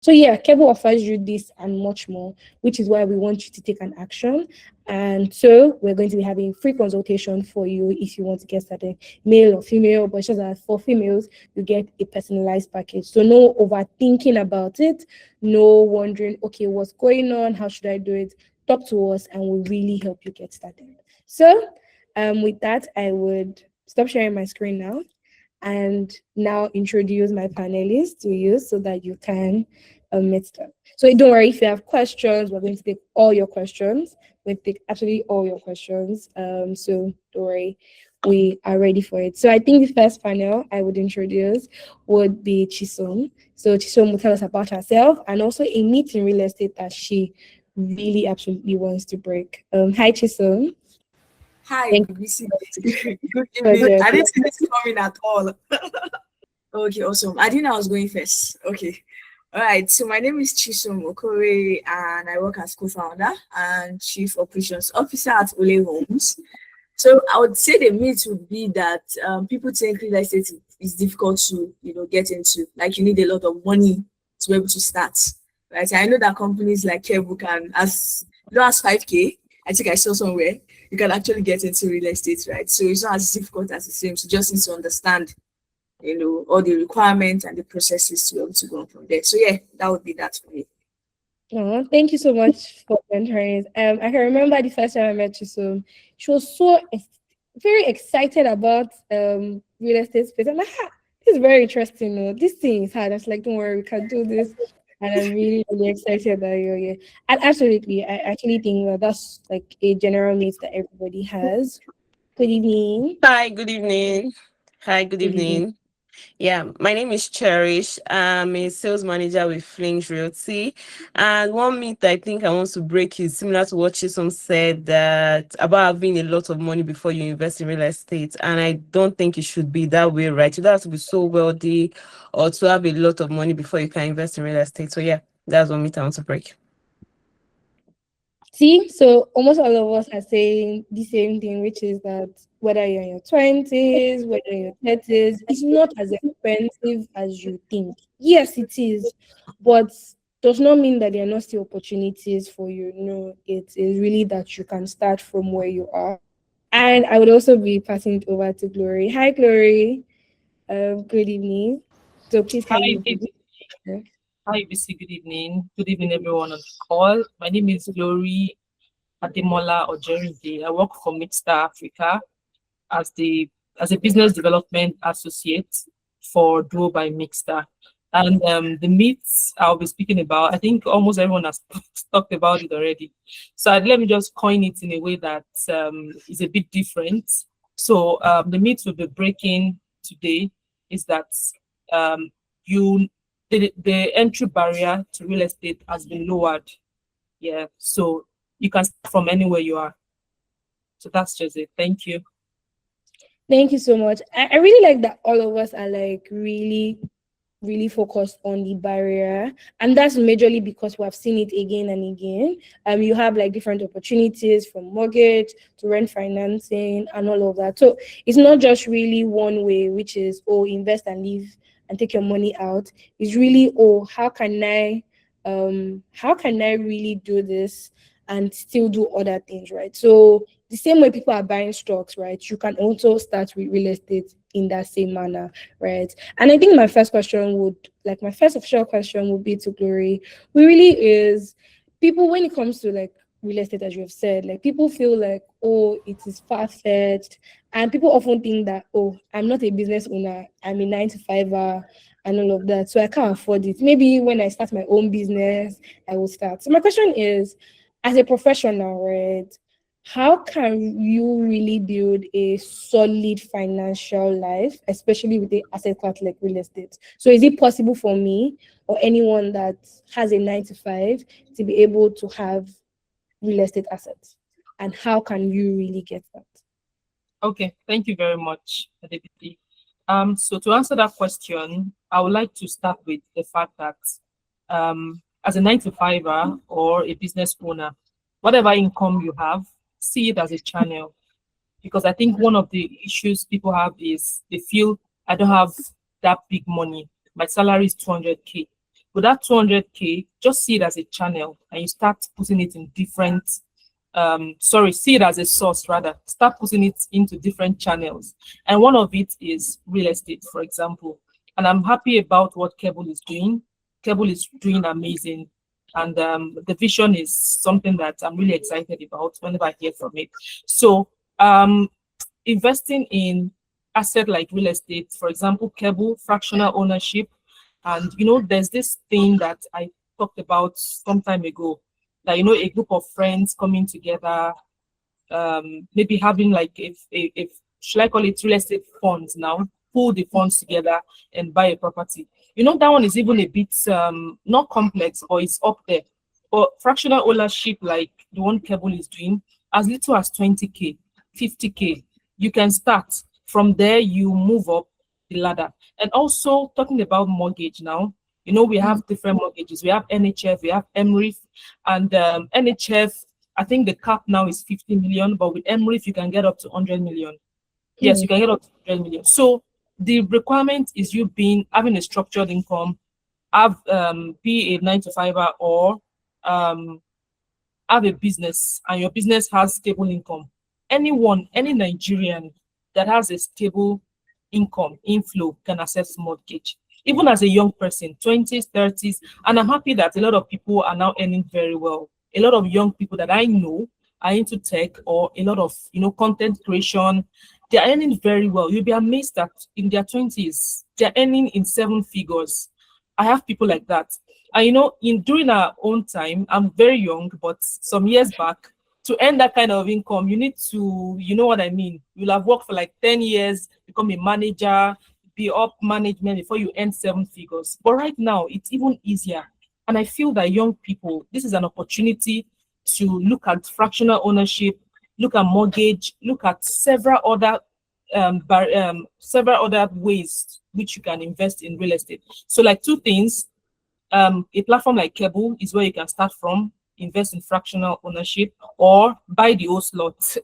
So yeah, Keble offers you this and much more, which is why we want you to take an action. And so we're going to be having free consultation for you if you want to get started, male or female, but it's just that for females, you get a personalized package. So no overthinking about it, no wondering, okay, what's going on? How should I do it? Talk to us and we'll really help you get started. So with that, I would stop sharing my screen now and now introduce my panelists to you so that you can meet them. So don't worry if you have questions, we're going to take all your questions. We'll take absolutely all your questions. So don't worry, we are ready for it. So I think the first panel I would introduce would be Chisom. So Chisom will tell us about herself and also a niche in real estate that she really absolutely wants to break. Hi Chisom. Hi, Thank BBC. Good you evening. for I didn't see this coming at all. Okay, awesome. I didn't know I was going first. Okay. All right. So my name is Chisom Okore, and I work as co-founder and chief operations officer at Ole Homes. So I would say the myth would be that people think real estate is difficult to get into. Like you need a lot of money to be able to start. Right. I know that companies like Keble can as low as 5K. I think I saw somewhere you can actually get into real estate, right? So it's not as difficult as it seems. You just need to understand, all the requirements and the processes to be able to go on from there. So yeah, that would be that for me. Oh, thank you so much for mentoring. I can remember the first time I met you. So she was so very excited about real estate space. I'm like, this is very interesting. This thing is hard. I was like, don't worry, we can do this. And I'm really, really excited that you're here. And absolutely, I actually think that's like a general need that everybody has. Good evening. Hi, good evening. Hi, good Good evening. evening. Yeah, my name is Cherish. I'm a sales manager with Flings Realty. And one myth I think I want to break is similar to what Chisom said that about having a lot of money before you invest in real estate. And I don't think it should be that way, right? You don't have to be so wealthy or to have a lot of money before you can invest in real estate. So yeah, that's one myth I want to break. See, so almost all of us are saying the same thing, which is that whether you're in your 20s, whether in your 30s, it's not as expensive as you think. Yes, it is, but does not mean that there are not still opportunities for you. No, it is really that you can start from where you are. And I would also be passing it over to Glory. Hi, Glory. Good evening. So please, can Hi, you introduce yourself? hi, BC. Good evening. Good evening, everyone on the call. My name is Glory Ademola Ojerinde. I work for Midstar Africa as a business development associate for Duo by Mixstar. And the myths I'll be speaking about, I think almost everyone has talked about it already. So let me just coin it in a way that is a bit different. So the myth we'll be breaking today is that um, the entry barrier to real estate has been lowered. Yeah, so you can start from anywhere you are. So that's just it. Thank you. Thank you so much. I really like that all of us are like really, really focused on the barrier. And that's majorly because we have seen it again and again. You have like different opportunities from mortgage to rent financing and all of that. So it's not just really one way, which is, oh, invest and leave and take your money out. It's really, oh, how can I really do this and still do other things, right? So the same way people are buying stocks, right? You can also start with real estate in that same manner, right? And I think my first official question would be to Glory. We really is people when it comes to like real estate, as you have said, like people feel like, oh, it is far-fetched. And people often think that, oh, I'm not a business owner, I'm a 9 to 5er and all of that. So I can't afford it. Maybe when I start my own business, I will start. So my question is, as a professional, right? How can you really build a solid financial life, especially with the asset class like real estate? So is it possible for me or anyone that has a 9 to 5 to be able to have real estate assets? And how can you really get that? Okay, thank you very much, Adebiti. So to answer that question, I would like to start with the fact that as a 9 to 5er or a business owner, whatever income you have, see it as a channel. Because I think one of the issues people have is they feel I don't have that big money. My salary is 200K. With that 200K, just see it as a channel and you start putting it in different, see it as a source rather. Start putting it into different channels. And one of it is real estate, for example. And I'm happy about what Keble is doing. Keble is doing amazing. And the vision is something that I'm really excited about whenever I hear from it. So investing in asset like real estate, for example, Keble, fractional ownership. And, there's this thing that I talked about some time ago, that, a group of friends coming together, maybe having like, if should I call it real estate funds now, pull the funds together and buy a property. That one is even a bit, not complex, or it's up there. But fractional ownership, like the one Keble is doing, as little as 20K, 50K, you can start. From there, you move up the ladder. And also talking about mortgage now, we have different mortgages. We have NHF, we have MREF, and NHF, I think the cap now is 50 million, but with MREF, you can get up to 100 million. Yes, you can get up to 100 million. So the requirement is you having a structured income, be a 9-to-5er, or have a business, and your business has stable income. Any Nigerian that has a stable income inflow can access mortgage, even as a young person, 20s, 30s. And I'm happy that a lot of people are now earning very well. A lot of young people that I know are into tech, or a lot of content creation. They are earning very well. You'll be amazed that in their 20s, they're earning in 7 figures. I have people like that. And during our own time, I'm very young, but some years back, to earn that kind of income, you need to, you know what I mean? You'll have worked for like 10 years, become a manager, be up management before you earn 7 figures. But right now, it's even easier. And I feel that young people, this is an opportunity to look at fractional ownership, look at mortgage, look at several other ways which you can invest in real estate. So like 2 things, a platform like Keble is where you can start from, invest in fractional ownership, or buy the whole slot,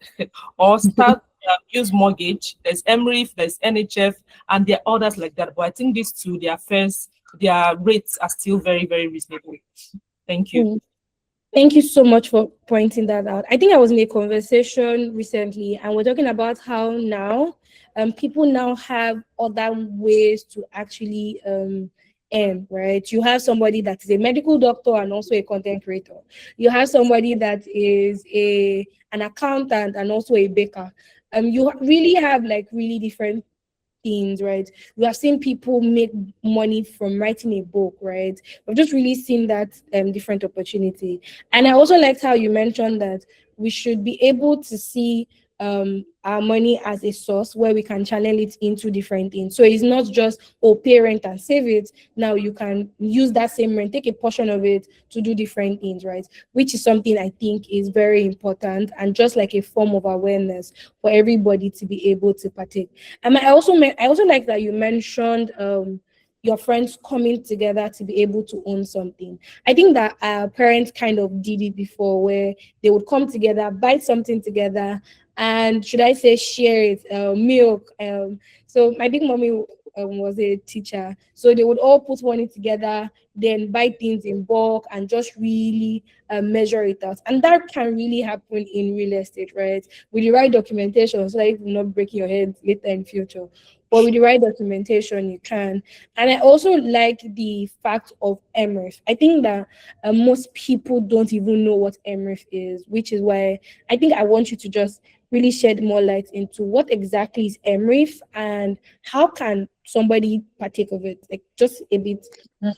or start use mortgage. There's MREF, there's NHF, and there are others like that. But I think these 2, their rates are still very, very reasonable. Thank you. Thank you so much for pointing that out. I think I was in a conversation recently, and we're talking about how now people now have other ways to actually right? You have somebody that is a medical doctor and also a content creator. You have somebody that is an accountant and also a baker. You really have like really different things, right? We have seen people make money from writing a book, right? We've just really seen that different opportunity. And I also liked how you mentioned that we should be able to see our money as a source where we can channel it into different things. So it's not just pay rent and save it. Now you can use that same rent, take a portion of it to do different things, right? Which is something I think is very important, and just like a form of awareness for everybody to be able to partake. And I also like that you mentioned your friends coming together to be able to own something. I think that our parents kind of did it before, where they would come together, buy something together, and should I say share it, milk. So my big mommy was a teacher, so they would all put money together, then buy things in bulk and just really measure it out. And that can really happen in real estate, right? With the right documentation, so that you're not breaking your head later in future. But with the right documentation, you can. And I also like the fact of MREF. I think that most people don't even know what MREF is, which is why I think I want you to just really shed more light into what exactly is MREF and how can somebody partake of it, like just a bit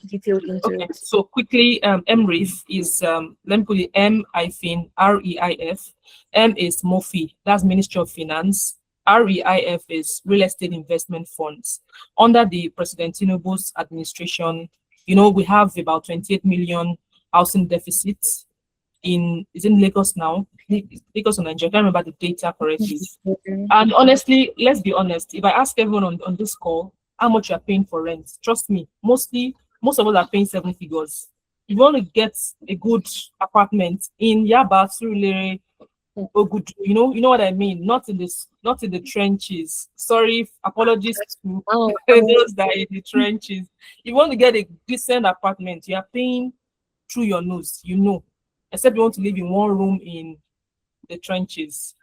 detailed into it. So quickly, MREF is, let me put it M-REIF. M is MOFI, that's Ministry of Finance. REIF is Real Estate Investment Funds. Under the President Tinubu's administration, we have about 28 million housing deficits in Lagos now. Lagos or Nigeria, I can't remember the data correctly. And honestly, let's be honest, if I ask everyone on this call how much you are paying for rent, trust me, most of us are paying 7 figures. If you want to get a good apartment in Yaba, Surulere, Oh, good. You know what I mean. Not in the trenches. Sorry, apologies to Oh, those that are in the trenches. If you want to get a decent apartment, you are paying through your nose. Except you want to live in one room in the trenches.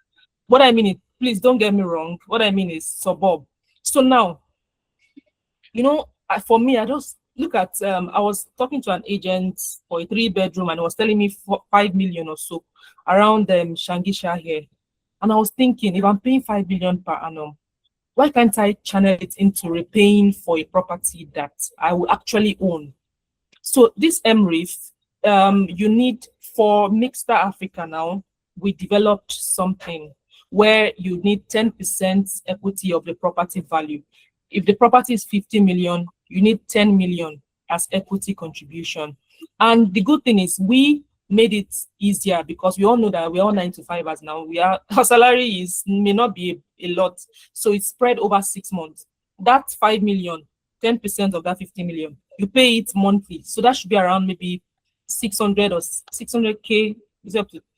What I mean is, please don't get me wrong. What I mean is suburb. So now, for me, I just look at. I was talking to an agent for a 3 bedroom, and he was telling me 5 million or so around Shangisha here, and I was thinking, if I'm paying 5 million per annum, why can't I channel it into repaying for a property that I will actually own? So this MRIF, you need for Mixta Africa now, we developed something where you need 10% equity of the property value. If the property is 50 million, you need 10 million as equity contribution. And the good thing is we made it easier because we all know that we're all 9 to 5 now. Our salary may not be a lot. So it's spread over 6 months. That's 5 million, 10% of that 50 million. You pay it monthly. So that should be around maybe 600 or 600K.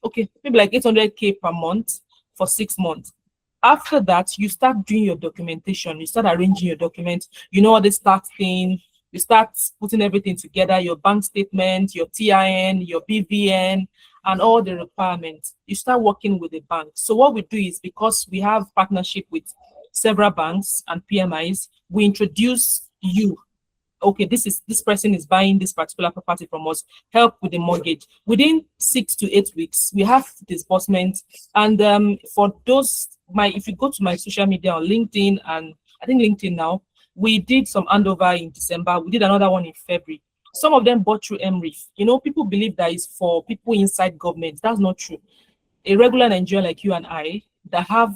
Okay, maybe like 800K per month for 6 months. After that, you start doing your documentation. You start arranging your documents. All this tax thing. You start putting everything together, your bank statement, your TIN, your BVN, and all the requirements. You start working with the bank. So what we do is, because we have partnership with several banks and PMIs, we introduce you. Okay, this person is buying this particular property from us, help with the mortgage. Within 6 to 8 weeks, we have disbursement. And for those, if you go to my social media on LinkedIn, and I think LinkedIn now, we did some handover in December. We did another one in February. Some of them bought through MRIF. People believe that it's for people inside government. That's not true. A regular Nigerian like you and I that have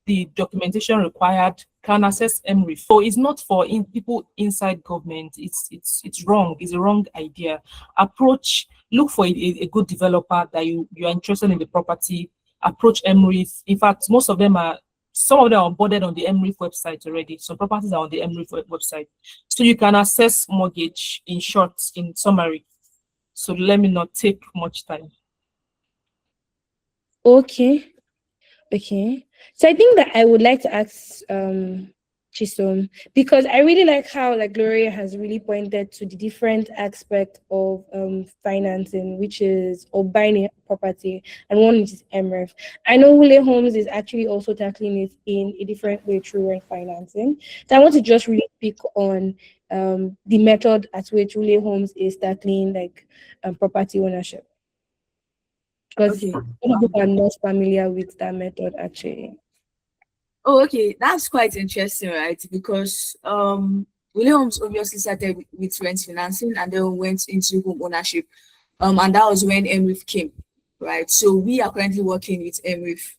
the documentation required can access MRIF. So it's not for people inside government. It's wrong. It's a wrong idea. Look for a good developer that you are interested in the property. Approach MRIF. In fact, some of them are onboarded on the MRIF website already. Some properties are on the MRIF website. So you can access mortgage in short, in summary. So let me not take much time. Okay. So I think that I would like to ask Chisom, because I really like how Gloria has really pointed to the different aspect of financing, which is of buying a property, and one which is MRF. I know Wule Homes is actually also tackling it in a different way through rent financing. So I want to just really pick on the method at which Wule Homes is tackling property ownership, because Okay. some people are not familiar with that method actually. Oh, okay. That's quite interesting, right? Because Williams obviously started with rent financing and then went into home ownership. And that was when MRIF came, right? So we are currently working with MRIF,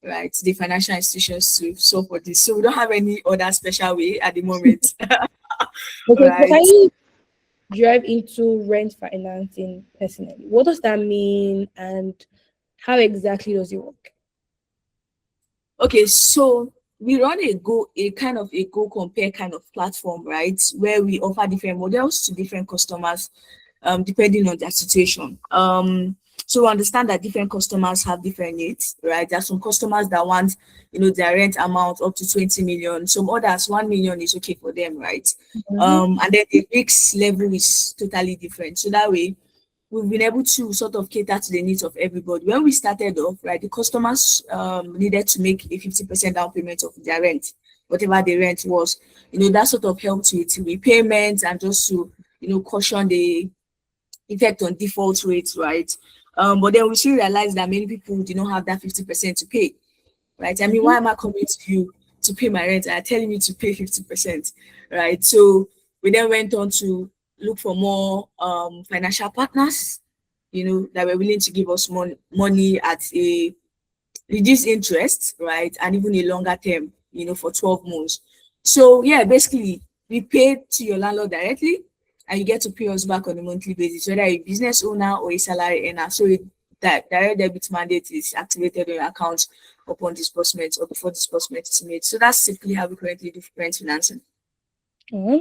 right? The financial institutions to solve for this. So we don't have any other special way at the moment. Okay, Right. can you drive into rent financing personally? What does that mean, and how exactly does it work? Okay, so we run a kind of go compare kind of platform, right? Where we offer different models to different customers, depending on their situation. So we understand that different customers have different needs, right? There are some customers that want, their rent amount up to 20 million. Some others, 1 million is okay for them, right? And then the risk level is totally different. So that way, we've been able to sort of cater to the needs of everybody. When we started off, right, the customers needed to make a 50% down payment of their rent, whatever the rent was. That sort of helped with repayment and just to, caution the effect on default rates, right? But then we still realized that many people do not have that 50% to pay, right? I mean, why am I coming to you to pay my rent and telling me to pay 50%, right? So we then went on to look for more financial partners, that were willing to give us money at a reduced interest, right? And even a longer term, for 12 months. So yeah, basically we pay to your landlord directly and you get to pay us back on a monthly basis, whether a business owner or a salary earner. So that direct debit mandate is activated on your account upon disbursement or before disbursement is made. So that's simply how we currently do rent financing.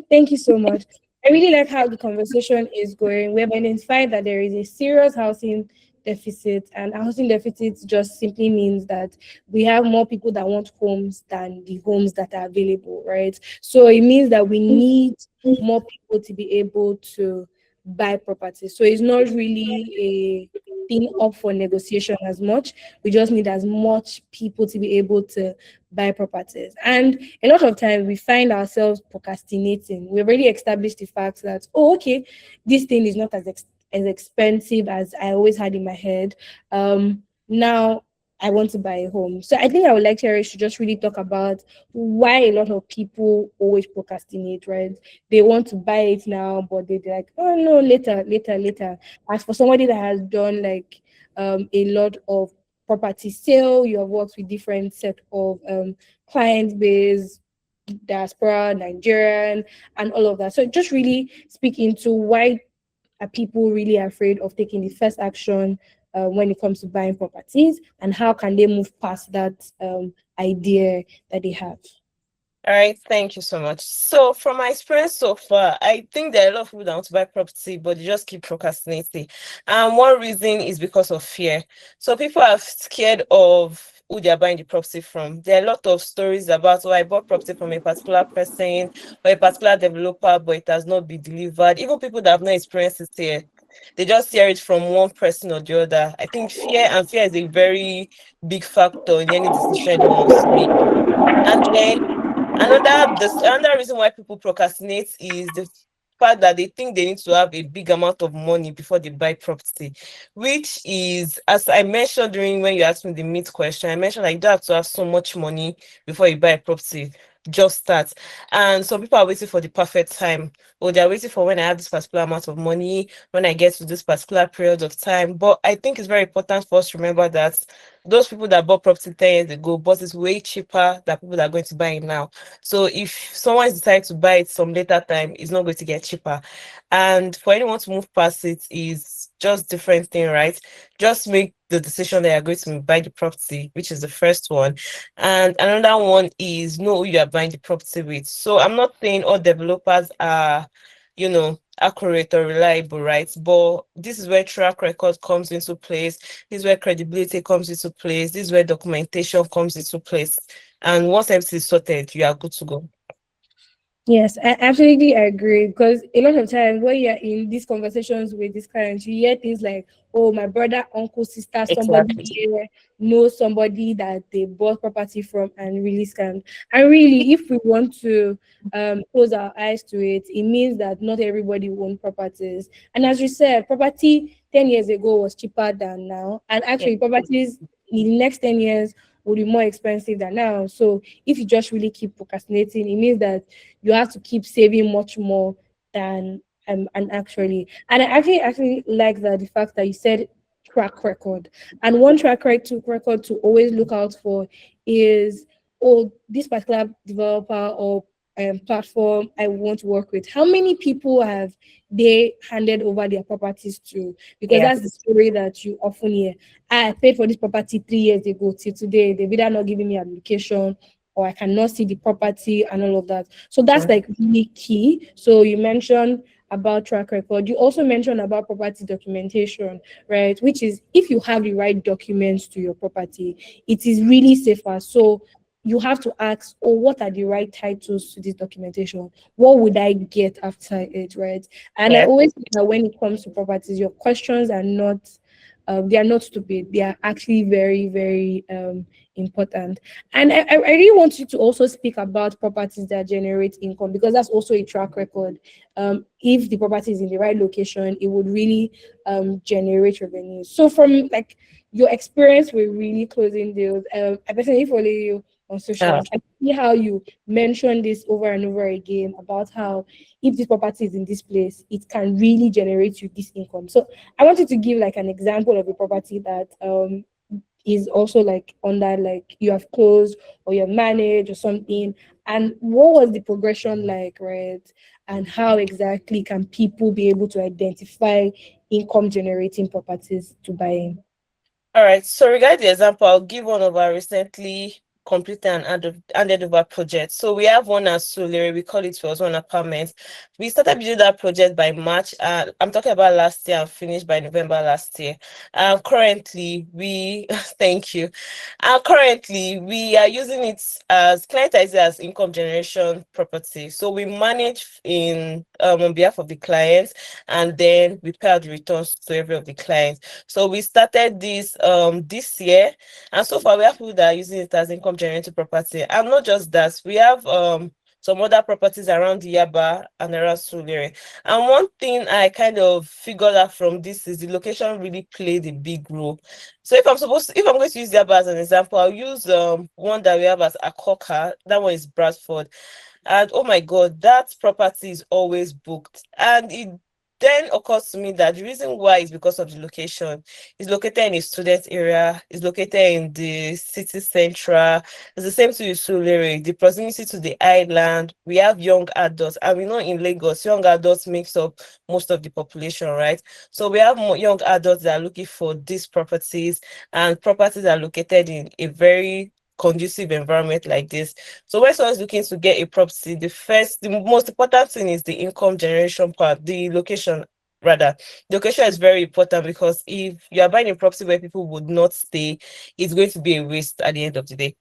Thank you so much. I really like how the conversation is going. We have identified that there is a serious housing deficit, and a housing deficit just simply means that we have more people that want homes than the homes that are available, right? So it means that we need more people to be able to buy property. So it's not really a thing up for negotiation as much. We just need as much people to be able to buy properties. And a lot of times we find ourselves procrastinating. We've already established the fact that, oh, okay, this thing is not as expensive as I always had in my head. Now I want to buy a home. So I think I would like Cherish to just really talk about why a lot of people always procrastinate, right? They want to buy it now, but they're like, oh no, later, later, later. As for somebody that has done like a lot of property sale, you have worked with different set of client base, diaspora, Nigerian, and all of that. So just really speak into why are people really afraid of taking the first action when it comes to buying properties, and how can they move past that idea that they have? All right, thank you so much. So, from my experience so far, I think there are a lot of people that want to buy property, but they just keep procrastinating. And one reason is because of fear. So, people are scared of who they are buying the property from. There are a lot of stories about, oh, I bought property from a particular person or a particular developer, but it has not been delivered. Even people that have not experienced it here, they just hear it from one person or the other. I think fear is a very big factor in any decision you want to make. And then another reason why people procrastinate is the fact that they think they need to have a big amount of money before they buy property, which is, as I mentioned during when you asked me the meat question, I mentioned like you don't have to have so much money before you buy a property. Just start. And some people are waiting for the perfect time, or they're waiting for when I have this particular amount of money, when I get to this particular period of time. But I think it's very important for us to remember that those people that bought property 10 years ago bought it way cheaper than people that are going to buy it now. So if someone decides to buy it some later time, it's not going to get cheaper. And for anyone to move past it is just different thing, right? Just make the decision that you're going to buy the property, which is the first one. And another one is know who you are buying the property with. So I'm not saying all developers are, accurate or reliable, right? But this is where track record comes into place. This is where credibility comes into place. This is where documentation comes into place. And once everything is sorted, you are good to go. Yes, I absolutely agree, because a lot of times when you're in these conversations with these clients, you hear things like, oh, my brother, uncle, sister, somebody Exactly. here knows somebody that they bought property from and really scammed. And really, if we want to close our eyes to it, it means that not everybody owns properties. And as you said, property 10 years ago was cheaper than now. And Yeah. actually, properties in the next 10 years will be more expensive than now. So if you just really keep procrastinating, it means that you have to keep saving much more than and actually like the fact that you said track record. And one record to always look out for is, oh, this particular developer or platform I want to work with, how many people have they handed over their properties to? Because Yeah. that's the story that you often hear. I paid for this property 3 years ago till today. They've either not giving me application, or I cannot see the property and all of that. So that's like really key. So you mentioned about track record. You also mentioned about property documentation, right? Which is, if you have the right documents to your property, it is really safer. So you have to ask, oh, what are the right titles to this documentation? What would I get after it, right? And I Yeah. always think that when it comes to properties, your questions are not they are not stupid. They are actually very, very important. And I really want you to also speak about properties that generate income, because that's also a track record. If the property is in the right location, it would really generate revenue. So from like your experience with really closing deals, I personally follow you on Uh, socials. I see how you mention this over and over again about how if this property is in this place, it can really generate you this income. So I wanted to give like an example of a property that is also like under like you have closed or you have managed or something, and what was the progression like, right? And how exactly can people be able to identify income generating properties to buy in? all right. So regarding the example, I'll give one of our recently completed and handed over project. So we have one at Solere, we call it was one apartment. We started building that project by March. I'm talking about last year and finished by November last year. Currently, we thank you. Currently, we are using it as as income generation property. So we manage in on behalf of the clients, and then we pay out the returns to every of the clients. So we started this year, and so far we have people that are using it as income generating property. And not just that, we have some other properties around Yaba and around Sulere. And one thing I kind of figured out from this is the location really played a big role. So if I'm going to use Yaba as an example, I'll use one that we have as Akoka. That one is Bradford. And oh my God, that property is always booked. And it then occurs to me that the reason why is because of the location. It's located in a student area, it's located in the city central. It's the same to Usulere, the proximity to the island. We have young adults, and we know in Lagos, young adults makes up most of the population, right? So we have more young adults that are looking for these properties, and properties are located in a very conducive environment like this. So when someone's looking to get a property, the most important thing is the income generation part, the location rather. The location is very important, because if you are buying a property where people would not stay, it's going to be a waste at the end of the day.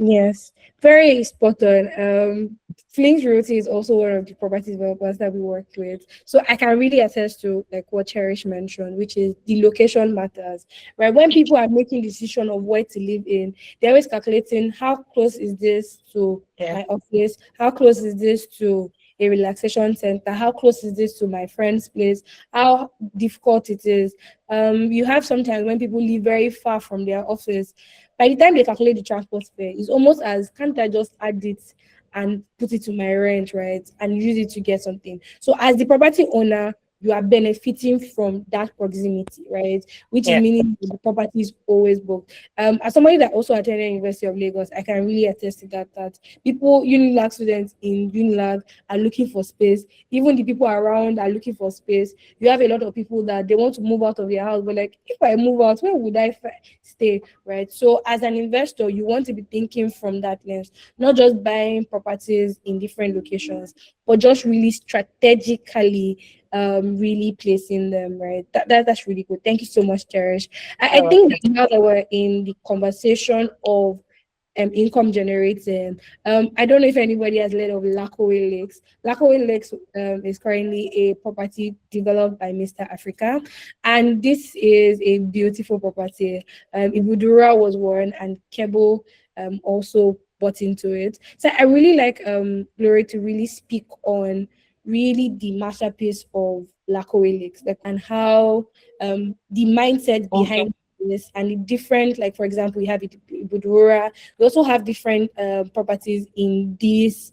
Yes, very spot on. Flings Realty is also one of the property developers that we work with. So I can really attest to like what Cherish mentioned, which is the location matters. Right. When people are making decision of where to live in, they're always calculating how close is this to my office, how close is this to a relaxation center, how close is this to my friend's place, how difficult it is. You have sometimes when people live very far from their office, by the time they calculate the transport fare, it's almost as, can't I just add it and put it to my rent, right? And use it to get something. So as the property owner, you are benefiting from that proximity, right? Which is Yeah. meaning the property is always booked. As somebody that also attended University of Lagos, I can really attest to that people, Unilag students in Unilag are looking for space. Even the people around are looking for space. You have a lot of people that they want to move out of their house, but like, if I move out, where would I stay, right? So as an investor, you want to be thinking from that lens, not just buying properties in different locations, but just really strategically really placing them, right? That's really good. Thank you so much, Cherish. I think that now that we're in the conversation of income generating. I don't know if anybody has heard of Lakaway Lakes. Lakaway Lakes is currently a property developed by Mr. Africa, and this is a beautiful property. Ibudura was one, and Keble also bought into it. So I really like Glory to really speak on really the masterpiece of Lakaway Lakes, like, and how the mindset behind this and the different, like for example, we have Budura. We also have different properties in this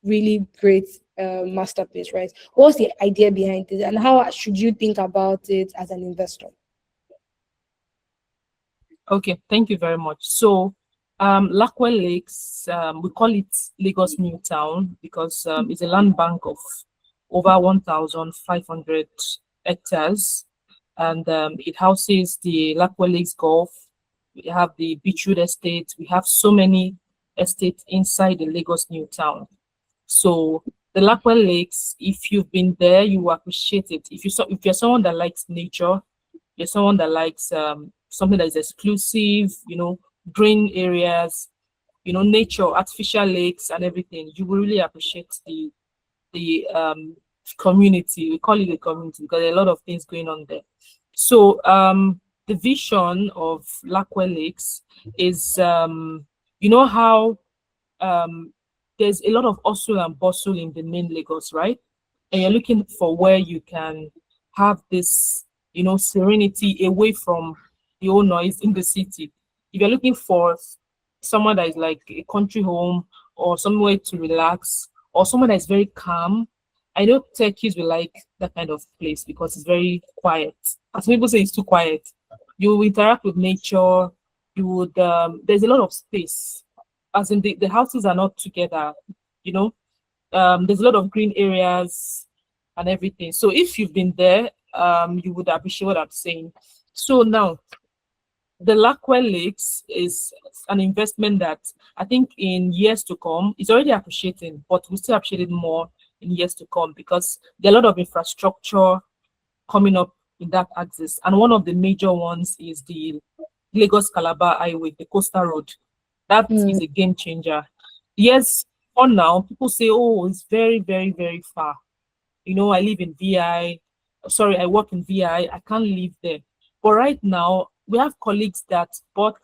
really great masterpiece, right? What's the idea behind it, and how should you think about it as an investor? Okay, thank you very much. So, Lackwell Lakes, we call it Lagos New Town because it's a land bank of over 1,500 hectares, and it houses the Lackwell Lakes Golf. We have the Beachwood Estate. We have so many estates inside the Lagos New Town. So the Lackwell Lakes, if you've been there, you will appreciate it. If you're someone that likes nature, you're someone that likes something that is exclusive, green areas, nature, artificial lakes and everything, you will really appreciate the community. We call it a community because there are a lot of things going on there. So the vision of Lackwell Lakes is, how there's a lot of hustle and bustle in the main Lagos, right? And you're looking for where you can have this, serenity away from the whole noise in the city. If you're looking for someone that is like a country home or somewhere to relax or someone that is very calm, I know techies will like that kind of place because it's very quiet. As people say, it's too quiet. You interact with nature. You would there's a lot of space, as in the houses are not together. There's a lot of green areas and everything. So if you've been there, you would appreciate what I'm saying. So now, The Lakwe Lakes is an investment that I think in years to come is already appreciating, but we still appreciate it more in years to come because there are a lot of infrastructure coming up in that axis. And one of the major ones is the Lagos Calabar Highway, the coastal road. That is Mm, a game changer. Yes, for now, people say, oh, it's very, very, very far. You know, I live in VI. Sorry, I work in VI. I can't live there. But right now, we have colleagues that bought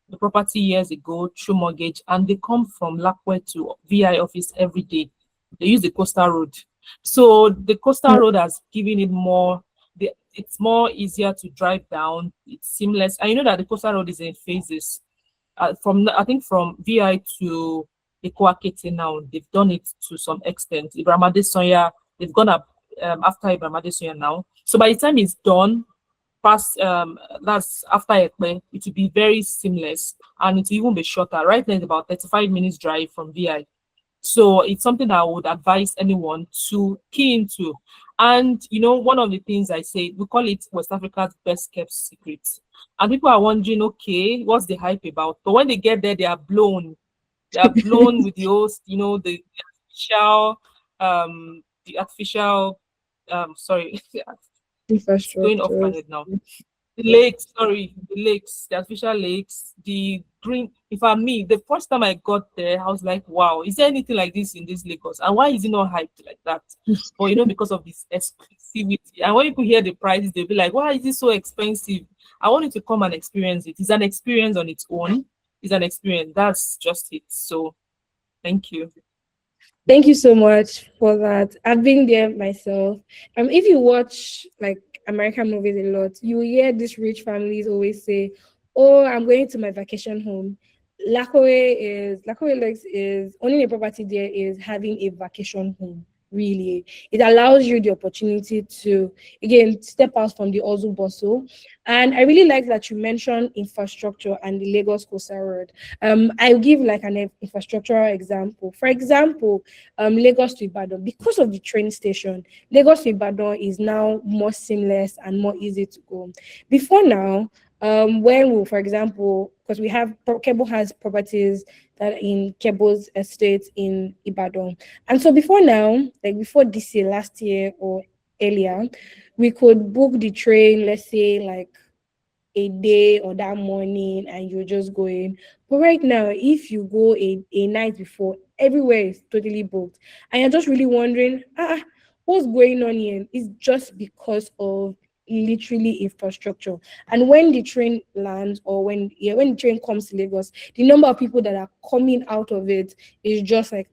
the property years ago through mortgage, and they come from Lakwe to VI office every day. They use the coastal road. So the coastal mm, road has given it more. It's more easier to drive down. It's seamless, and you know that the coastal road is in phases. From I think from VI to Ekwakete now, they've done it to some extent. Ibrahim Adesoya, they've gone up after Ibrahim Adesoya now. So by the time it's done, past that's after Ekpe, it will be very seamless and it will even be shorter. Right now, it's about 35 minutes drive from VI. So it's something that I would advise anyone to key into. And you know, one of the things I say, we call it West Africa's best kept secret. And people are wondering, okay, what's the hype about? But when they get there, they are blown. They are blown with the host, you know, the artificial, sorry, it's going off my infrastructure. head now. The lakes, sorry, the lakes, the artificial lakes, the green. If I'm me, the first time I got there, I was like, wow, is there anything like this in this Lagos? And why is it not hyped like that? But you know, because of this exclusivity. And when people hear the prices, they'll be like, why is it so expensive? I want you to come and experience it. It's an experience on its own. It's an experience. That's just it. So thank you. Thank you so much for that. I've been there myself. If you watch like American movies a lot, you hear these rich families always say, "Oh, I'm going to my vacation home." Lakore Lakes is owning a property there is having a vacation home. Really, it allows you the opportunity to again step out from the hustle bustle. And I really like that you mentioned infrastructure and the Lagos Coastal Road. I'll give like an infrastructural example. For example, Lagos to Ibadan, because of the train station, Lagos to Ibadan is now more seamless and more easy to go. Before now, when we, for example, because we have Keble has properties that in Keble's estate in Ibadan, and so before now, like before this year, last year or earlier, we could book the train, let's say like a day or that morning and you're just going. But right now, if you go a night before, everywhere is totally booked. And you're just really wondering, what's going on here? It's just because of literally infrastructure. And when the train lands or when the train comes to Lagos, the number of people that are coming out of it is just like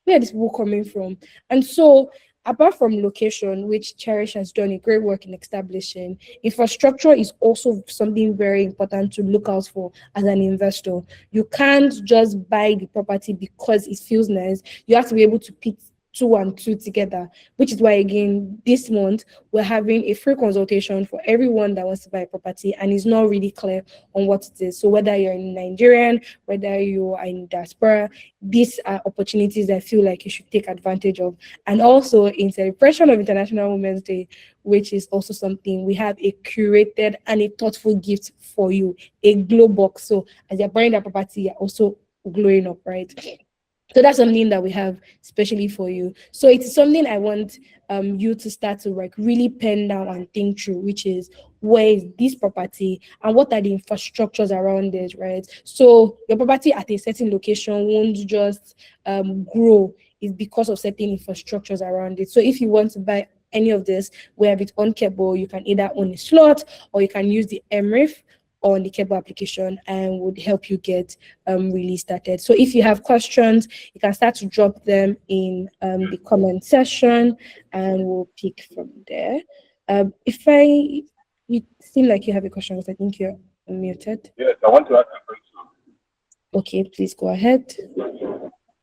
where are these people coming from? And so apart from location, which Cherish has done a great work in establishing, infrastructure is also something very important to look out for as an investor. You can't just buy the property because it feels nice. You have to be able to pick two and two together, which is why again this month we're having a free consultation for everyone that wants to buy a property and is not really clear on what it is. So whether you're in Nigerian, whether you are in diaspora, these are opportunities I feel like you should take advantage of. And also in celebration of International Women's Day, which is also something we have a curated and a thoughtful gift for you, a glow box. So as you're buying that property, you're also glowing up, right? So that's something that we have especially for you. So it's something I want you to start to like really pen down and think through, which is where is this property and what are the infrastructures around it, right? So your property at a certain location won't just grow. It's because of certain infrastructures around it. So if you want to buy any of this, we have it on Keble. You can either own a slot or you can use the MRIF on the Keble application and would help you get really started. So if you have questions, you can start to drop them in the comment section and we'll pick from there. You seem like you have a question, because I think you're muted. Yes, I want to ask a question. Okay, please go ahead.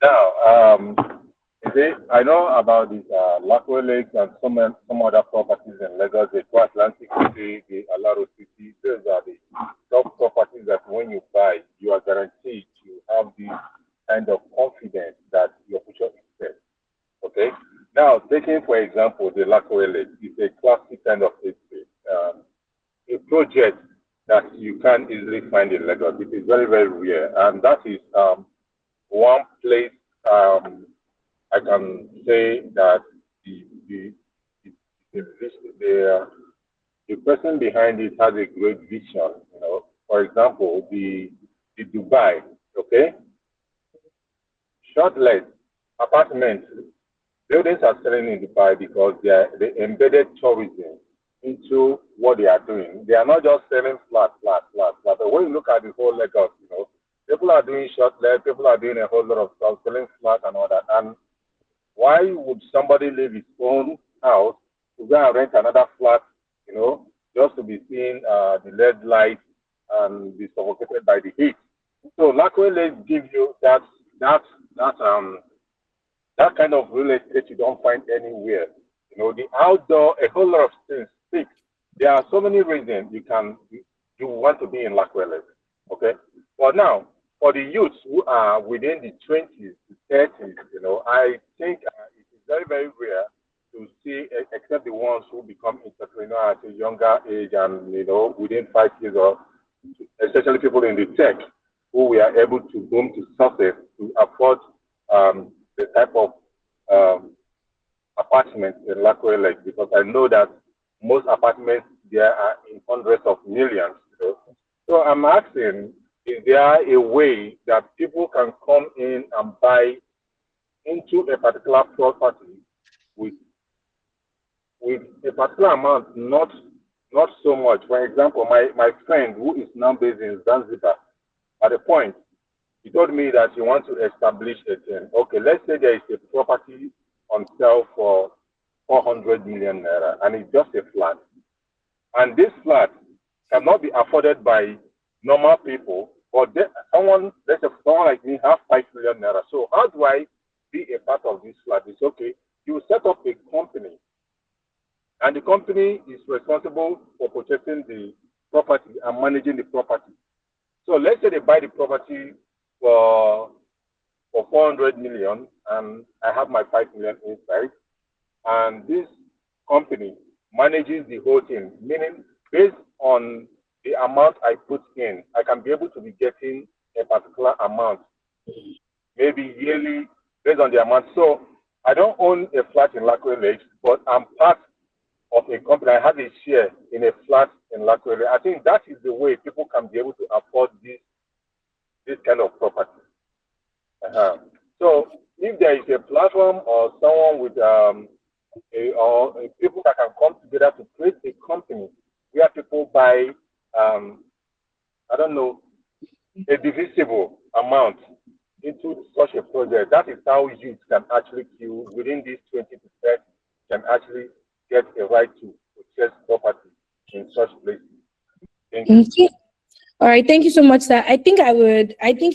Now, I know about these Lakwe Lakes and some other properties in Lagos, the Atlantic City, the Alaro City. Those are the top properties that when you buy, you are guaranteed to have this kind of confidence that your future is set. Okay? Now, taking for example the Lakwe Lake, it's a classic kind of estate. A project that you can't easily find in Lagos. It is very, very rare. And that is one place I can say that the, the, the, the, the person behind it has a great vision. You know, for example, the Dubai, okay, short-let apartments, buildings are selling in Dubai because they embedded tourism into what they are doing. They are not just selling flat. But when you look at the whole Lagos, you know, people are doing short-let, people are doing a whole lot of stuff, selling flat and all that. And why would somebody leave his own house to go and rent another flat, you know, just to be seeing the LED light and be suffocated by the heat? So Lakwe Lake give you that kind of real estate you don't find anywhere. You know, the outdoor, a whole lot of things speak. There are so many reasons you want to be in Lakwe Lake. Okay, but now for the youths who are within the 20s to 30s, you know, I think it is very, very rare to see, except the ones who become entrepreneurs at a younger age and, you know, within 5 years, or especially people in the tech who we are able to boom to success to afford the type of apartments in Lakwe Lake, because I know that most apartments there are in hundreds of millions. You know? So I'm asking, is there a way that people can come in and buy into a particular property with a particular amount, not so much? For example, my friend who is now based in Zanzibar, at a point, he told me that he wants to establish a thing. Okay, let's say there is a property on sale for 400 million naira, and it's just a flat. And this flat cannot be afforded by normal people, but someone like me have 5 million naira. So how do I be a part of this flat? It's okay. You set up a company, and the company is responsible for protecting the property and managing the property. So let's say they buy the property for 400 million, and I have my 5 million inside, and this company manages the whole thing, meaning based on the amount I put in, I can be able to be getting a particular amount, maybe yearly, based on the amount. So I don't own a flat in Lakwe Lake, but I'm part of a company. I have a share in a flat in Lakwe Lake. I think that is the way people can be able to afford this kind of property. So if there is a platform or someone with people that can come together to create a company where people buy, I don't know, a divisible amount into such a project, that is how youth can actually queue within these 20 to 30 can actually get a right to purchase property in such places. Thank you. Okay. All right, thank you so much, sir. I think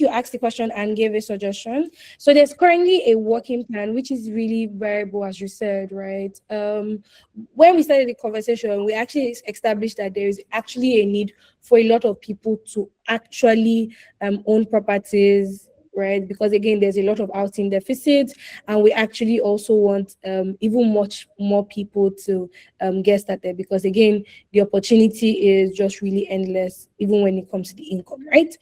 you asked the question and gave a suggestion. So there's currently a working plan, which is really variable, as you said, right? When we started the conversation, we actually established that there is actually a need for a lot of people to actually own properties, right? Because again, there's a lot of housing deficit, and we actually also want even much more people to get started, because again, the opportunity is just really endless, even when it comes to the income, right?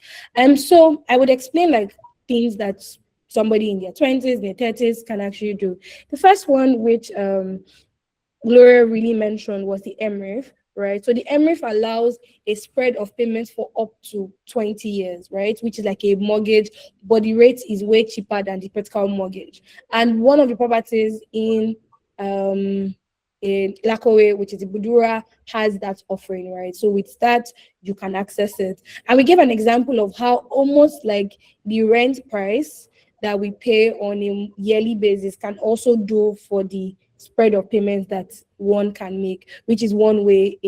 So I would explain like things that somebody in their 20s, their 30s can actually do. The first one, which Gloria really mentioned, was the MRIF, right? So the MRIF allows a spread of payments for up to 20 years, right? Which is like a mortgage, but the rate is way cheaper than the practical mortgage. And one of the properties in Lakowe, which is Budura, has that offering, right? So with that, you can access it. And we gave an example of how almost like the rent price that we pay on a yearly basis can also do for the spread of payments that one can make, which is one way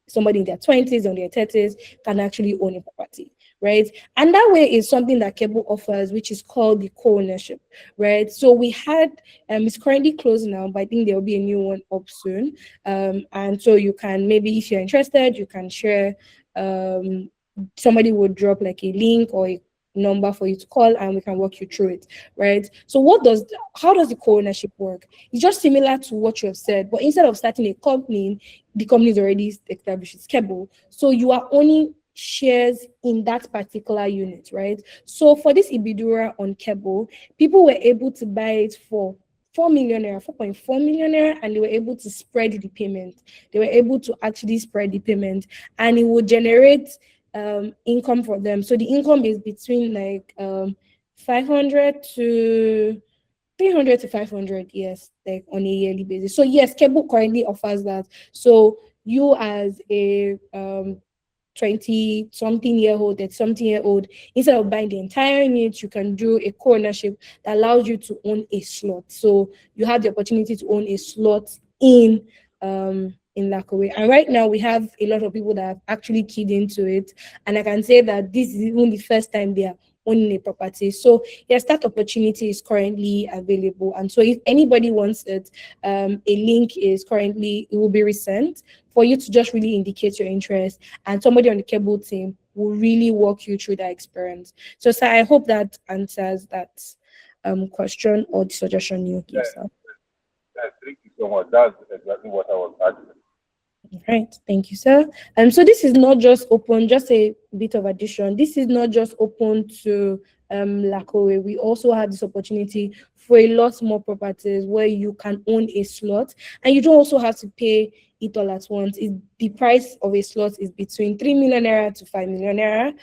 somebody in their 20s or their 30s can actually own a property, right? And that way is something that Keble offers, which is called the co-ownership, right? So we had, it's currently closed now, but I think there will be a new one up soon. And so you can, maybe if you're interested, you can share, somebody would drop like a link or number for you to call and we can walk you through it, right? So how does the co-ownership work? It's just similar to what you have said, but instead of starting a company, the company is already established, it's Keble. So you are owning shares in that particular unit, right? So for this Ibidura on Keble, people were able to buy it for 4 million naira, 4.4 million naira, and they were able to spread the payment. They were able to actually spread the payment, and it would generate income for them. So the income is between like 500 to 300 to 500, yes, like on a yearly basis. So yes, Keble currently offers that. So you as a 20 something year old, that something year old, instead of buying the entire unit, you can do a co-ownership that allows you to own a slot. So you have the opportunity to own a slot in Lakowe. And right now we have a lot of people that have actually keyed into it. And I can say that this is even the first time they are owning a property. So yes, that opportunity is currently available. And so if anybody wants it, a link is currently, it will be resent for you to just really indicate your interest, and somebody on the Keble team will really walk you through that experience. So sir, I hope that answers that question or the suggestion you give, sir. Thank you so much. That's exactly what I was asking. Right, thank you, sir. So this is not just open, just a bit of addition. This is not just open to Lakowe. We also have this opportunity for a lot more properties where you can own a slot, and you don't also have to pay it all at once. The price of a slot is between 3 million naira to 5 million naira.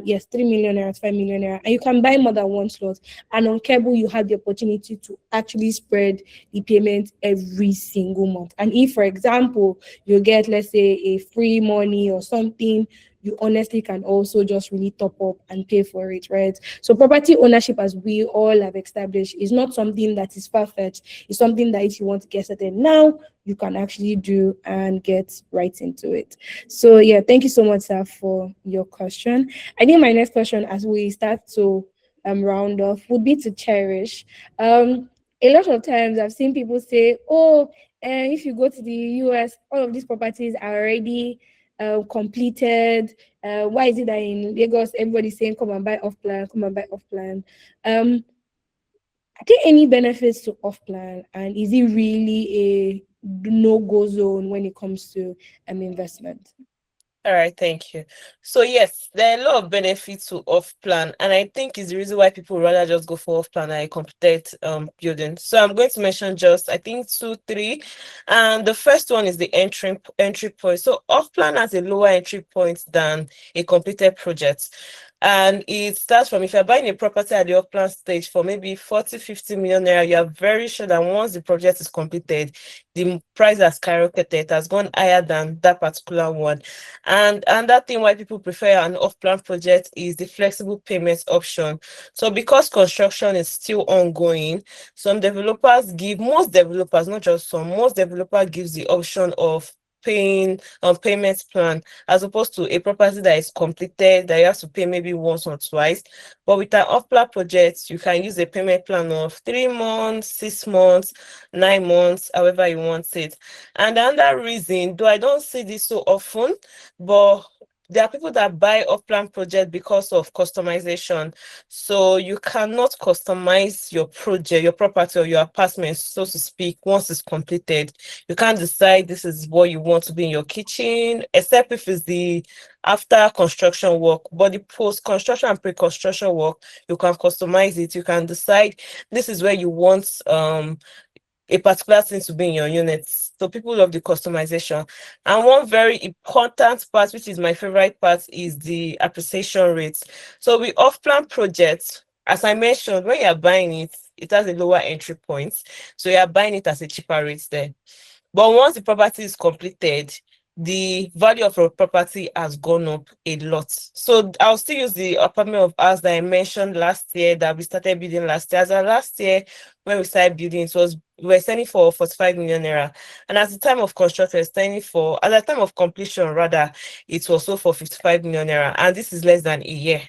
Yes, 3 million naira to 5 million naira, and you can buy more than one slot. And on Keble, you have the opportunity to actually spread the payment every single month. And if, for example, you get, let's say, a free money or something, you honestly can also just really top up and pay for it, right? So property ownership, as we all have established, is not something that is perfect. It's something that if you want to get started now, you can actually do and get right into it. So yeah, thank you so much, sir, for your question. I think my next question, as we start to round off, would be to Cherish. A lot of times I've seen people say, oh, if you go to the US, all of these properties are already completed. Why is it that in Lagos everybody's saying come and buy off plan, come and buy off plan? Are there any benefits to off plan, and is it really a no-go zone when it comes to investment? All right, thank you. So yes, there are a lot of benefits to off plan, and I think it's the reason why people rather just go for off plan than a completed building. So I'm going to mention just I think 2, 3, and the first one is the entry point. So off plan has a lower entry point than a completed project. And it starts from, if you're buying a property at the off plan stage for maybe 40, 50 million naira, you are very sure that once the project is completed, the price has skyrocketed, has gone higher than that particular one. And that thing why people prefer an off-plan project is the flexible payment option. So because construction is still ongoing, most developers, not just some, most developers gives the option of paying on payment plan, as opposed to a property that is completed that you have to pay maybe once or twice. But with an off-plan project, you can use a payment plan of 3 months, 6 months, 9 months, however you want it. And another reason, though I don't see this so often, but there are people that buy off-plan project because of customization. So you cannot customize your project, your property, or your apartment, so to speak, once it's completed. You can't decide this is what you want to be in your kitchen, except if it's the after construction work. But the post-construction and pre-construction work, you can customize it. You can decide this is where you want a particular thing to be in your units. So people love the customization. And one very important part, which is my favorite part, is the appreciation rates. So with off-plan projects, as I mentioned, when you're buying it, it has a lower entry point. So you're buying it as a cheaper rate there. But once the property is completed, the value of your property has gone up a lot. So I'll still use the apartment of ours that I mentioned last year, that we started building last year. As of last year, when we started building, we were selling for 45 million naira. And at the time of construction, at the time of completion, rather, it was sold for 55 million naira. And this is less than a year,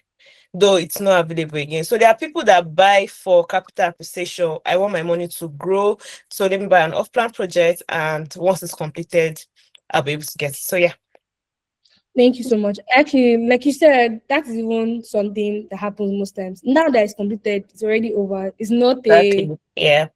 though it's not available again. So there are people that buy for capital appreciation. I want my money to grow, so let me buy an off-plan project, and once it's completed, I'll be able to get it. So yeah. Thank you so much. Actually, like you said, that's even something that happens most times. Now that it's completed, it's already over. It's not a Exactly. Yeah.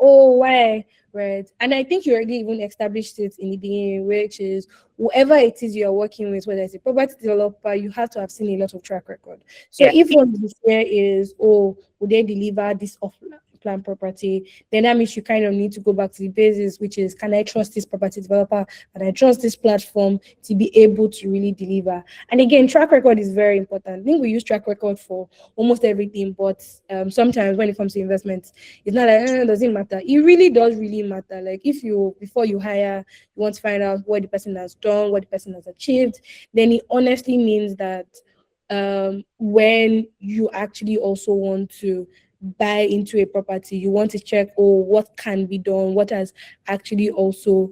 oh, why, right? And I think you already even established it in the beginning, which is whoever it is you're working with, whether it's a property developer, you have to have seen a lot of track record. So Yeah. if one of the fear is, oh, will they deliver this off plan property, then that means you kind of need to go back to the basis, which is, can I trust this property developer? Can I trust this platform to be able to really deliver? And again, track record is very important. I think we use track record for almost everything, but sometimes when it comes to investments, it's not like, doesn't matter. It really does really matter. Like if you, before you hire, you want to find out what the person has done, what the person has achieved, then it honestly means that when you actually also want to buy into a property, you want to check, oh, what can be done, what has actually also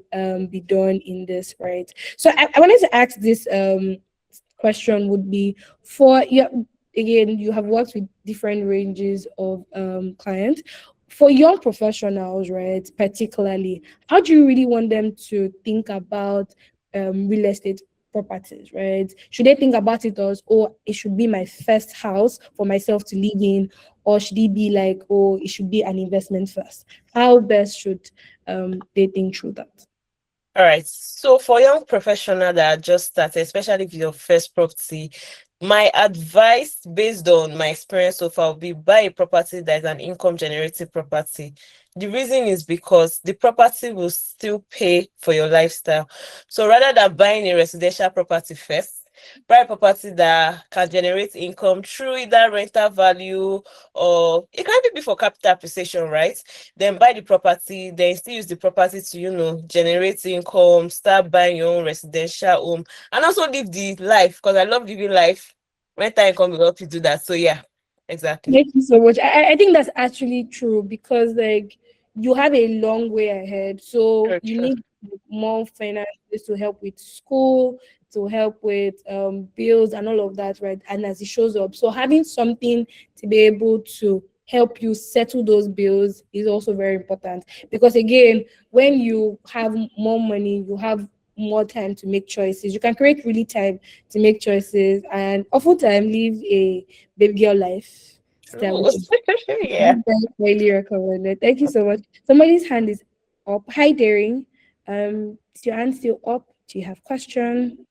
be done in this, right? So I wanted to ask this question would be for you. Again, you have worked with different ranges of clients. For young professionals, right, particularly, how do you really want them to think about real estate properties, right? Should they think about it as, oh, it should be my first house for myself to live in, or should it be like, oh, it should be an investment first? How best should they think through that? All right. So for young professional that are just started, especially if your first property, my advice based on my experience so far would be buy a property that is an income generating property. The reason is because the property will still pay for your lifestyle. So rather than buying a residential property first, buy a property that can generate income through either rental value, or it can even be for capital appreciation, right? Then buy the property, then still use the property to, generate income, start buying your own residential home, and also live the life, because I love living life. Rental income will help you do that. So yeah, exactly. Thank you so much. I think that's actually true because like you have a long way ahead. So True, you true. need more finances to help with school, to help with bills and all of that, right? And as it shows up. So having something to be able to help you settle those bills is also very important. Because again, when you have more money, you have more time to make choices. You can create really time to make choices and oftentimes live a baby girl life style, True. which is Yeah. very highly recommended. Thank you so much. Somebody's hand is up. Hi, Daring. Is your hand still up? Do you have question?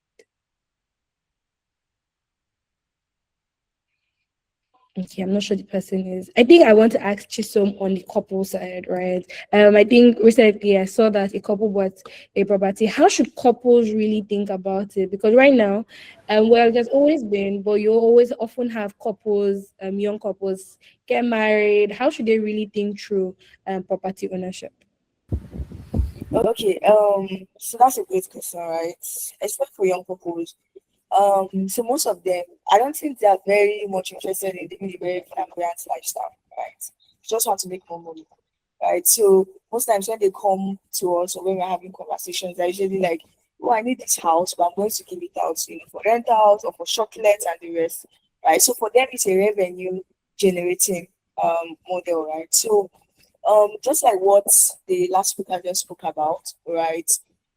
Okay, I'm not sure the person is. I think I want to ask Chisom on the couple side, right? I think recently I saw that a couple bought a property. How should couples really think about it? Because right now, well, there's always been, but you always often have couples, young couples get married. How should they really think through property ownership? Okay, so that's a great question, right? Especially for young couples. So most of them, I don't think they are very much interested in living a very flamboyant lifestyle, right? Just want to make more money, right? So most times when they come to us or when we're having conversations, they're usually like, "Oh, I need this house, but I'm going to give it out, for rent out or for short let and the rest," right? So for them, it's a revenue generating model, right? So just like what the last speaker just spoke about, right?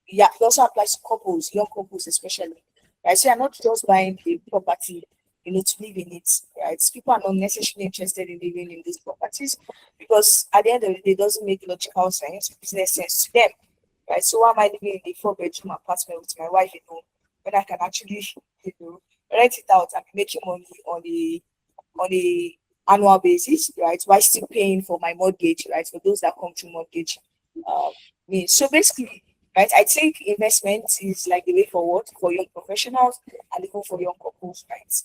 Yeah, it also applies to couples, young couples especially, right? So you're not just buying a property, to live in it, right? People are not necessarily interested in living in these properties because at the end of the day, it doesn't make logical sense, business sense to them, right? So why am I living in a four-bedroom apartment with my wife, when I can actually, rent it out and be making money on a annual basis, right? While still paying for my mortgage, right? For those that come through mortgage means. So basically, right, I think investment is like the way forward for young professionals and even for young couples, right?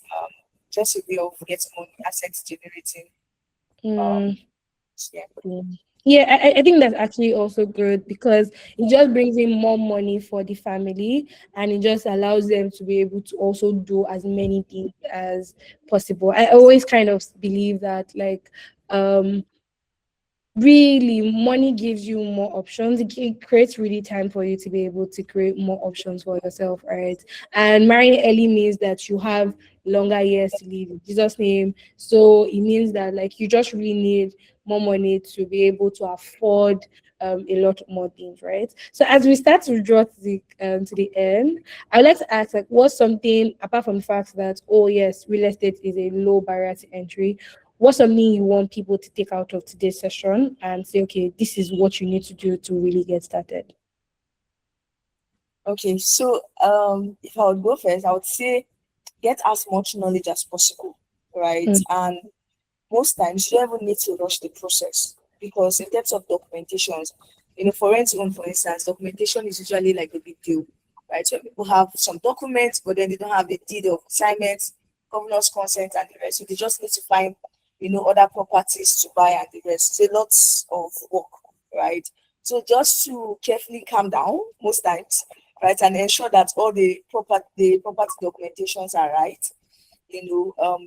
Just a way of getting money, assets generating. Um, Mm. yeah. Yeah, I think that's actually also good because it just brings in more money for the family and it just allows them to be able to also do as many things as possible. I always kind of believe that like um really, money gives you more options. It creates really time for you to be able to create more options for yourself, right? And marrying early means that you have longer years to live in Jesus' name. So it means that like you just really need more money to be able to afford a lot more things, right? So as we start to draw to the end, I would like to ask, like, what's something apart from the fact that, oh yes, real estate is a low barrier to entry, what's something you want people to take out of today's session and say, okay, this is what you need to do to really get started? Okay, so if I would go first, I would say get as much knowledge as possible, right? Mm. And most times you don't even need to rush the process because in terms of documentations, for rent home, for instance, documentation is usually like a big deal, right? So people have some documents, but then they don't have the deed of assignment, governor's consent, and the rest. So they just need to find, other properties to buy and the rest. It's a lot of work, right? So just to carefully calm down most times, right, and ensure that all the property documentations are right,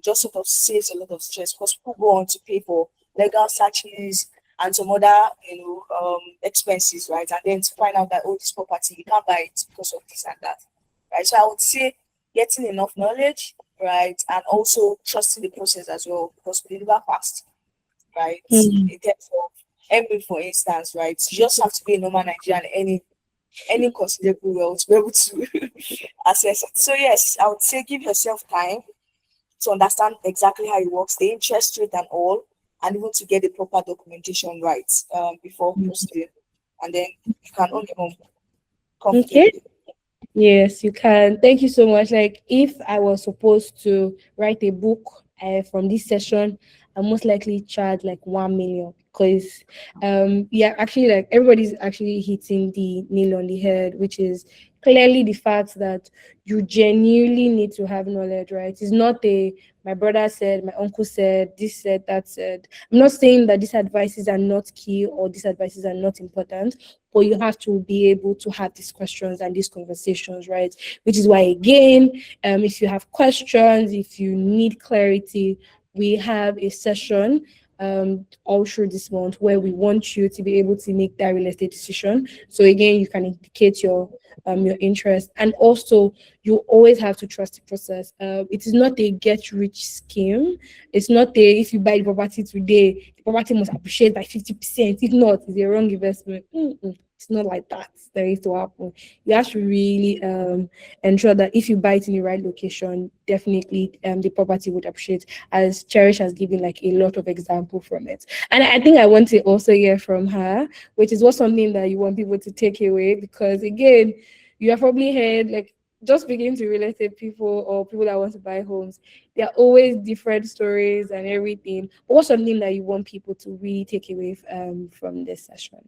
just sort of saves a lot of stress because people go on to pay for legal searches and some other, expenses, right? And then to find out that, oh, this property, you can't buy it because of this and that, right? So I would say getting enough knowledge, right? And also trusting the process as well because we deliver fast, right? Mm. In terms of Emily, for instance, right? You just have to be a normal Nigerian, any considerable wealth to be able to access it. So yes, I would say give yourself time to understand exactly how it works, the interest rate and all, and even to get the proper documentation right before proceeding. And then you can own your home Okay. comfortably. Yes, you can. Thank you so much. Like, if I was supposed to write a book from this session, I most likely charge like 1 million because, yeah, actually, like everybody's actually hitting the nail on the head, which is clearly the fact that you genuinely need to have knowledge, right? It's not a my brother said, my uncle said, this said, that said. I'm not saying that these advices are not key or these advices are not important, but you have to be able to have these questions and these conversations, right? Which is why, again, if you have questions, if you need clarity, we have a session all through this month where we want you to be able to make that real estate decision. So again, you can indicate your interest, and also you always have to trust the process. It is not a get rich scheme. It's not a if you buy the property today, the property must appreciate by 50%. If not, it's a wrong investment. It's not like that. There is to happen. You have to really ensure that if you buy it in the right location, definitely the property would appreciate. As Cherish has given like a lot of example from it, and I think I want to also hear from her, which is what something that you want people to take away because again, you have probably heard like just speaking to real estate people or people that want to buy homes, there are always different stories and everything. But what's something that you want people to really take away from this session?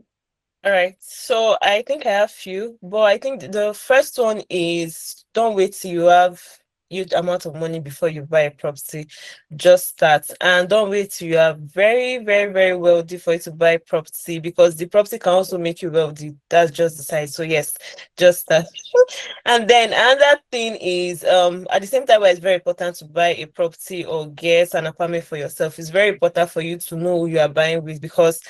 All right. So I think I have few, but I think the first one is don't wait till you have huge amount of money before you buy a property. Just start and don't wait till you are very, very, very wealthy for you to buy property because the property can also make you wealthy. That's just the side. So yes, just start. And then another thing is at the same time where it's very important to buy a property or get an apartment for yourself, it's very important for you to know who you are buying with because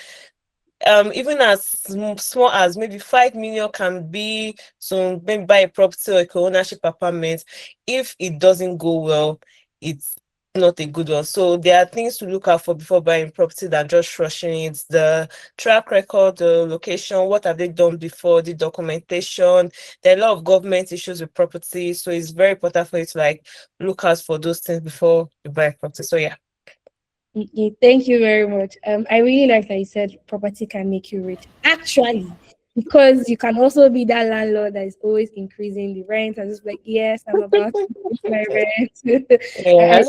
even as small as maybe 5 million can be to maybe buy a property or a ownership apartment. If it doesn't go well, it's not a good one. So there are things to look out for before buying property than just rushing it. The track record, the location, what have they done before, the documentation. There are a lot of government issues with property. So it's very important for you to like look out for those things before you buy a property. So yeah. Okay, thank you very much. I really like that you said property can make you rich. Actually, because you can also be that landlord that is always increasing the rent and just like, yes, I'm about to increase my rent. I, Yeah.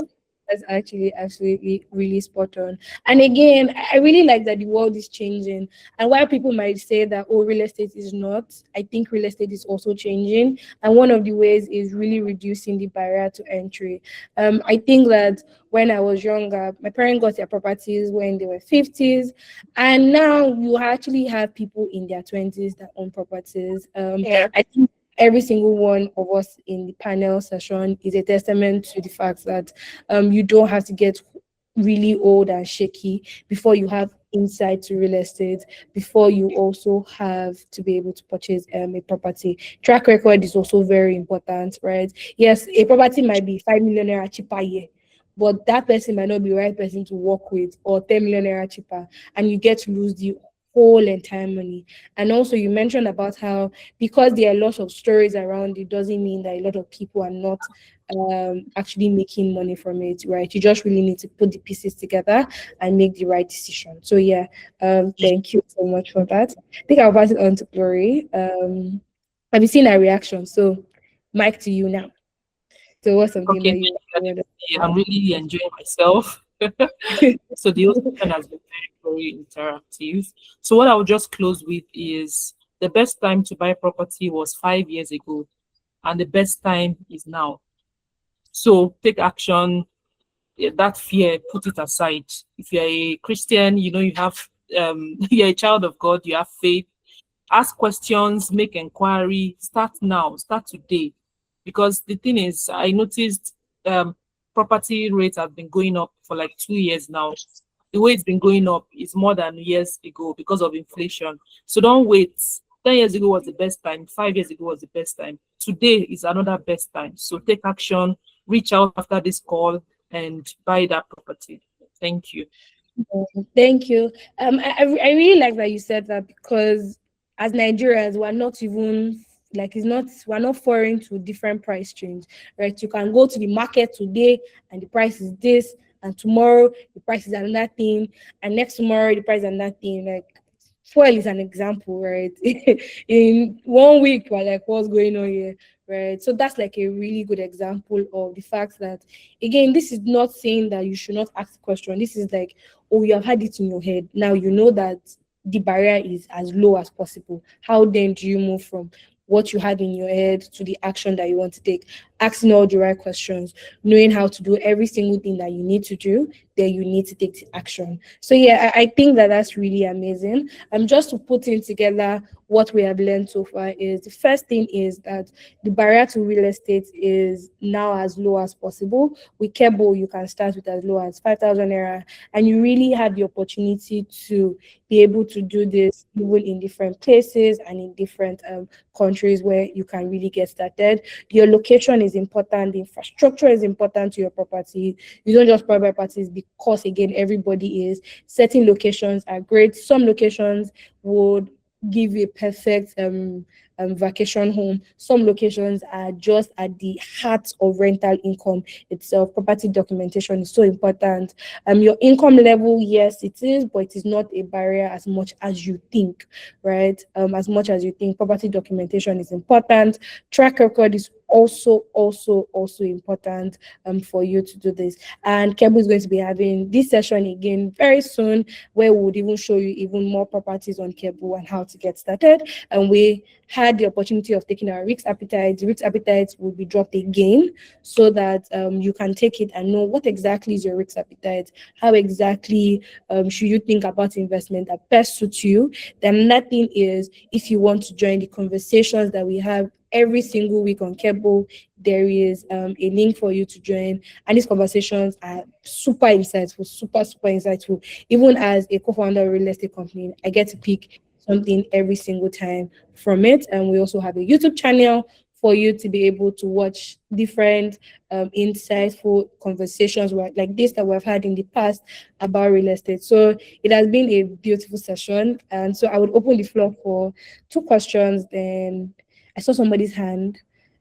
that's actually absolutely really spot on. And again, I really like that the world is changing. And while people might say that, oh, real estate is not, I think real estate is also changing. And one of the ways is really reducing the barrier to entry. I think that when I was younger, my parents got their properties when they were 50s. And now you actually have people in their 20s that own properties. Yeah. I think every single one of us in the panel session is a testament to the fact that you don't have to get really old and shaky before you have insight to real estate before you also have to be able to purchase a property. Track record is also very important, right? Yes, a property might be 5 million naira cheaper here, but that person might not be the right person to work with, or 10 million naira cheaper, and you get to lose the whole entire money. And also, you mentioned about how because there are lots of stories around it, doesn't mean that a lot of people are not actually making money from it, right? You just really need to put the pieces together and make the right decision. So yeah, thank you so much for that. I think I'll pass it on to Glory. Have you seen our reaction? So, Mike, to you now. So what's something Okay, that thank you you, Aditi. I'm really enjoying myself. So the whole session has been very, very interactive. So what I will just close with is the best time to buy property was 5 years ago, and the best time is now. So take action. That fear, put it aside. If you're a Christian, you know you have you're a child of God, you have faith. Ask questions, make inquiry, start now, start today. Because the thing is, I noticed property rates have been going up for like 2 years now. The way it's been going up is more than years ago because of inflation. So don't wait. 10 years ago was the best time, 5 years ago was the best time. Today is another best time. So take action, reach out after this call and buy that property. Thank you. Thank you. I really like that you said that, because as Nigerians, we're not even like, it's not, we're not foreign to different price change, right? You can go to the market today and the price is this, and tomorrow the price is another thing, and next tomorrow the price is another thing. Like, fuel is an example, right? In 1 week, we're like, what's going on here? Right. So that's like a really good example of the fact that, again, this is not saying that you should not ask the question. This is like, oh, you have had it in your head. Now you know that the barrier is as low as possible. How then do you move from what you had in your head to the action that you want to take? Asking all the right questions, knowing how to do every single thing that you need to do, then you need to take the action. So yeah, I think that that's really amazing. Just to put in together what we have learned so far is, the first thing is that the barrier to real estate is now as low as possible. With Keble, you can start with as low as 5,000 naira, and you really have the opportunity to be able to do this even in different places and in different countries where you can really get started. Your location is important, the infrastructure is important to your property. You don't just buy properties because, again, everybody is. Certain locations are great. Some locations would give you a perfect vacation home. Some locations are just at the heart of rental income itself. Property documentation is so important. Your income level, yes, it is, but it is not a barrier as much as you think, right? As much as you think, property documentation is important. Track record is also important for you to do this. And Keble is going to be having this session again very soon, where we would even show you even more properties on Keble and how to get started. And we had the opportunity of taking our risk appetite. The risk appetite will be dropped again, so that you can take it and know what exactly is your risk appetite, how exactly should you think about investment that best suits you. Then nothing is, if you want to join the conversations that we have every single week on Keble, there is a link for you to join. And these conversations are super insightful, super insightful. Even as a co-founder of a real estate company, I get to pick something every single time from it. And we also have a YouTube channel for you to be able to watch different insightful conversations like this that we've had in the past about real estate. So it has been a beautiful session. And so I would open the floor for 2 questions. Then I saw somebody's hand,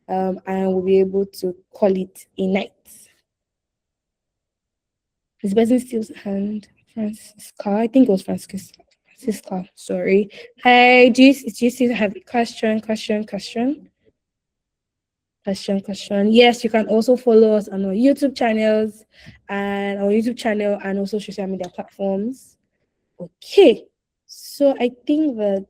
and we'll be able to call it a night. Is the person still's hand? Francisca, I think it was Francisca. Sorry. Hi, do you still have a question? Yes, you can also follow us on our YouTube channels and also social media platforms. Okay, so I think that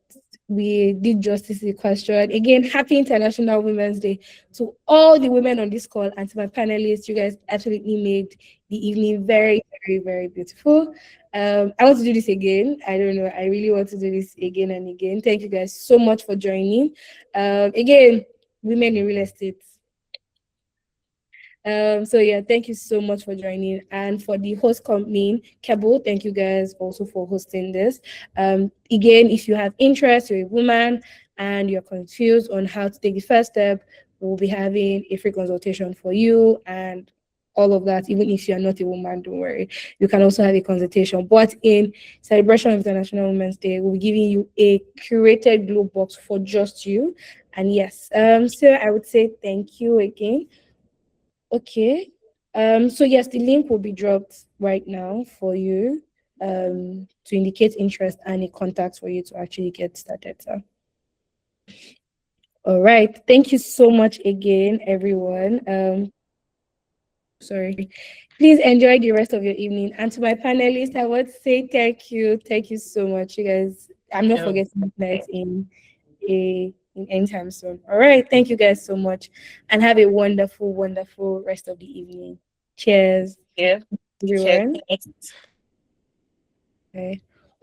we did justice to the question. Again, happy International Women's Day to all the women on this call, and to my panelists. You guys absolutely made the evening very, very, very beautiful. I want to do this again. I don't know. I really want to do this again and again. Thank you guys so much for joining. Again, women in real estate. So yeah, thank you so much for joining. And for the host company, Keble, thank you guys also for hosting this. Again, if you have interest, you're a woman and you're confused on how to take the first step, we'll be having a free consultation for you and all of that. Even if you're not a woman, don't worry. You can also have a consultation. But in celebration of International Women's Day, we'll be giving you a curated glow box for just you. And yes, so I would say thank you again. Okay. So yes, the link will be dropped right now for you to indicate interest and a contact for you to actually get started. So, all right. Thank you so much again, everyone. Sorry. Please enjoy the rest of your evening. And to my panelists, I would say thank you. Thank you so much, you guys. I'm not forgetting that in anytime soon. All right. Thank you guys so much. And have a wonderful, wonderful rest of the evening. Cheers. Yeah. Everyone. Check. Okay.